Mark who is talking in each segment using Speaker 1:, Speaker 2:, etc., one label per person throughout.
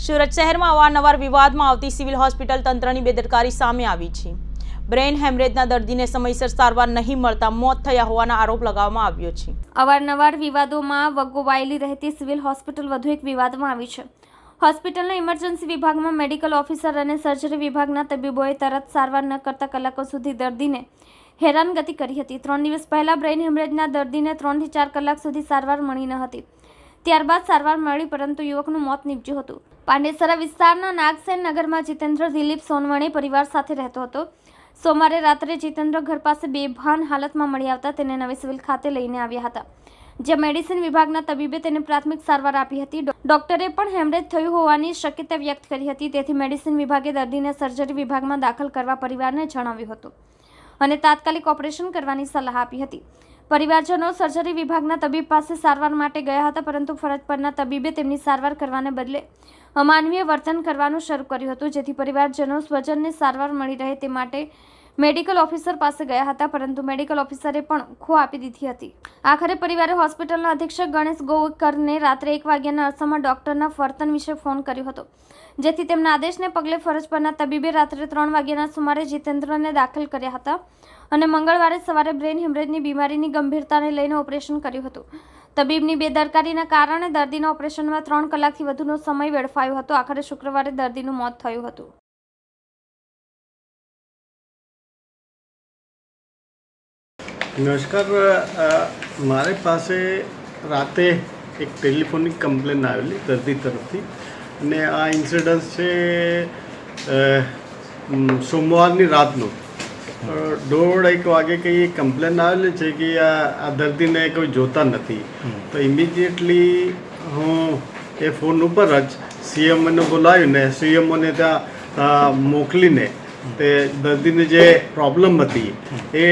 Speaker 1: સુરત શહેરમાં અવારનવાર વિવાદમાં આવતી સિવિલ હોસ્પિટલ તંત્રની બેદરકારી સામે આવી છે। બ્રેઇન હેમરેજના દર્દીને સમયસર સારવાર નહીં મળતા મોત થયા હોવાનો આરોપ લગાવવામાં આવ્યો છે।
Speaker 2: અવારનવાર વિવાદોમાં વગોવાયેલી રહેતી સિવિલ હોસ્પિટલ વધુ એક વિવાદમાં આવી છે। હોસ્પિટલના ઇમરજન્સી વિભાગમાં મેડિકલ ઓફિસર અને સર્જરી વિભાગના તબીબોએ તરત સારવાર ન કરતા કલાકો સુધી દર્દીને હેરાનગતિ કરી હતી। 3 દિવસ પહેલા બ્રેઇન હેમરેજના દર્દીને 3 થી 4 કલાક સુધી સારવાર મળી ન હતી। ત્યારબાદ સારવાર મળી પરંતુ યુવકનું મોત નીપજ્યું હતું। પાંડેસરા વિસ્તારના નાગસેન નગરમાં જીતેન્દ્ર દિલીપ સોનવણે પરિવાર સાથે રહેતો હતો। સોમવારે રાત્રે જીતેન્દ્ર ઘર પાસે બેભાન હાલતમાં મળી આવતા તેને નવી સિવિલ ખાતે લઈને આવ્યા હતા, જ્યાં મેડિસિન વિભાગના તબીબે તેને પ્રાથમિક સારવાર આપી હતી। ડોક્ટરે પણ હેમરેજ થયું હોવાની શક્યતા વ્યક્ત કરી હતી, તેથી મેડિસિન વિભાગે દર્દીને સર્જરી વિભાગમાં દાખલ કરવા પરિવારને જણાવ્યું હતું અને તાત્કાલિક ઓપરેશન કરવાની સલાહ આપી હતી। પરિવારજનો સર્જરી વિભાગના તબીબ પાસે સારવાર માટે ગયા હતા, પરંતુ ફરજ પરના તબીબે તેમની સારવાર કરવાને બદલે અમાનવીય વર્તન કરવાનું શરૂ કર્યું હતું, જેથી પરિવારજનો સ્વજનને સારવાર મળી રહે તે માટે મેડિકલ ઓફિસર પાસે ગયા હતા, પરંતુ મેડિકલ ઓફિસરે પણ ખો આપી દીધી હતી। આખરે પરિવારે હોસ્પિટલના અધિક્ષક ગણેશ ગોવકરને રાત્રે 1 વાગ્યાના અરસામાં ડોક્ટરના વર્તન વિશે ફોન કર્યો હતો, જેથી તેમના આદેશને પગલે ફરજ પરના તબીબે રાત્રે 3 વાગ્યાના સુમારે જીતેન્દ્રને દાખલ કર્યા હતા અને મંગળવારે સવારે બ્રેઇન હેમરેજની બીમારીની ગંભીરતાને લઈને ઓપરેશન કર્યું હતું। તબીબની બેદરકારીના કારણે દર્દીના ઓપરેશનમાં 3 કલાકથી વધુનો સમય વેડફાયો હતો। આખરે શુક્રવારે દર્દીનું મોત થયું હતું।
Speaker 3: નમસ્કાર, મારી પાસે રાતે એક ટેલિફોનિક કમ્પ્લેન આવેલી દર્દી તરફથી અને આ ઇન્સિડન્સ છે સોમવારની રાતનો 1:30 વાગે કંઈ કમ્પ્લેન આવેલી છે કે આ દર્દીને કોઈ જોતા નથી। તો ઇમિડિયેટલી હું એ ફોન ઉપર જ સીએમઓને બોલાવીને સીએમઓને ત્યાં મોકલીને તે દર્દીની જે પ્રોબ્લેમ હતી એ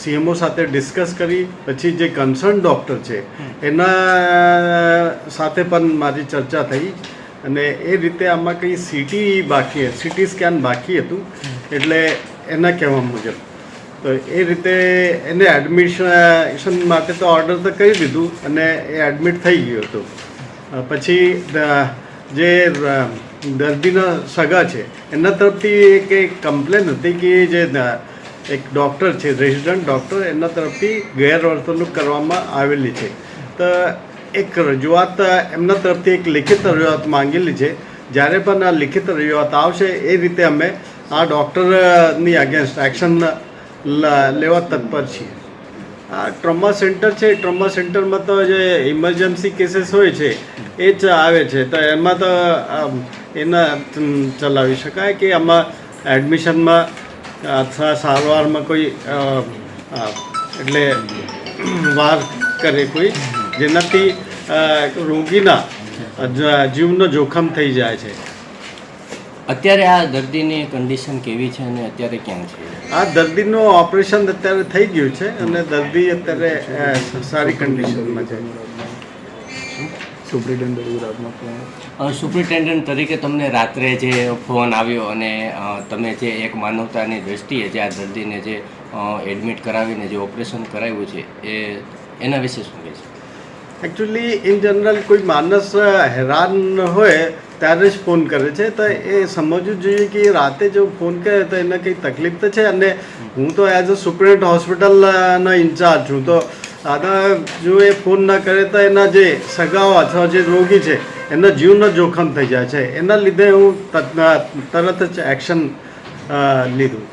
Speaker 3: સીએમઓ સાથે ડિસ્કસ કરી, પછી જે કન્સર્ન ડૉક્ટર છે એના સાથે પણ મારી ચર્ચા થઈ અને એ રીતે આમાં કંઈ સીટી સ્કેન બાકી હતું, એટલે એના કહેવા મુજબ તો એ રીતે એને એડમિશન માટે તો ઓર્ડર તો કરી દીધું અને એ એડમિટ થઈ ગયો હતો। પછી જે દર્દીના સગા છે એના તરફથી એક કમ્પ્લેન હતી કે જે એક ડૉક્ટર છે, રેસિડન્ટ ડૉક્ટર, એના તરફથી ગેરવર્તણૂક કરવામાં આવેલી છે। તો એક રજૂઆત એમના તરફથી એક લિખિત રજૂઆત માંગેલી છે। જ્યારે પણ આ લિખિત રજૂઆત આવશે એ રીતે અમે આ ડૉક્ટરની અગેન્સ્ટ એક્શન લેવા તત્પર છીએ। આ ટ્રોમા સેન્ટર છે, ટ્રોમા સેન્ટરમાં તો જે ઇમરજન્સી કેસીસ હોય છે એ જ આવે છે, તો એમાં તો એના ચલાવી શકાય કે આમાં એડમિશનમાં અથવા સારવારમાં કોઈ એટલે વાર કરે કોઈ, જેનાથી રોગીના જીવનો જોખમ થઈ જાય છે।
Speaker 4: અત્યારે આ દર્દીની કન્ડિશન કેવી છે અને અત્યારે ક્યાં છે?
Speaker 3: આ દર્દીનું ઓપરેશન અત્યારે થઈ ગયું છે અને દર્દી અત્યારે સારી કન્ડિશનમાં છે।
Speaker 4: સુપ્રિન્ટેન્ડન્ટ તરીકે તમને રાત્રે જે ફોન આવ્યો અને તમે જે એક માનવતાની દ્રષ્ટિએ જે આ દર્દીને જે એડમિટ કરાવીને જે ઓપરેશન કરાવ્યું છે એના વિશે શું કહે છે?
Speaker 3: એકચ્યુઅલી ઇન જનરલ કોઈ માણસ હેરાન હોય ત્યારે જ ફોન કરે છે, તો એ સમજવું જોઈએ કે રાતે જો ફોન કરે તો એને કંઈ તકલીફ તો છે। અને હું તો એઝ અ સુપ્રિન્ટેન્ડન્ટ હોસ્પિટલનો ઇન્ચાર્જ છું, તો આના જો એ ફોન ના કરે તો એના જે સગાઓ અથવા જે રોગી છે એના જીવનો જોખમ થઈ જાય છે। એના લીધે હું તરત જ એક્શન લીધું।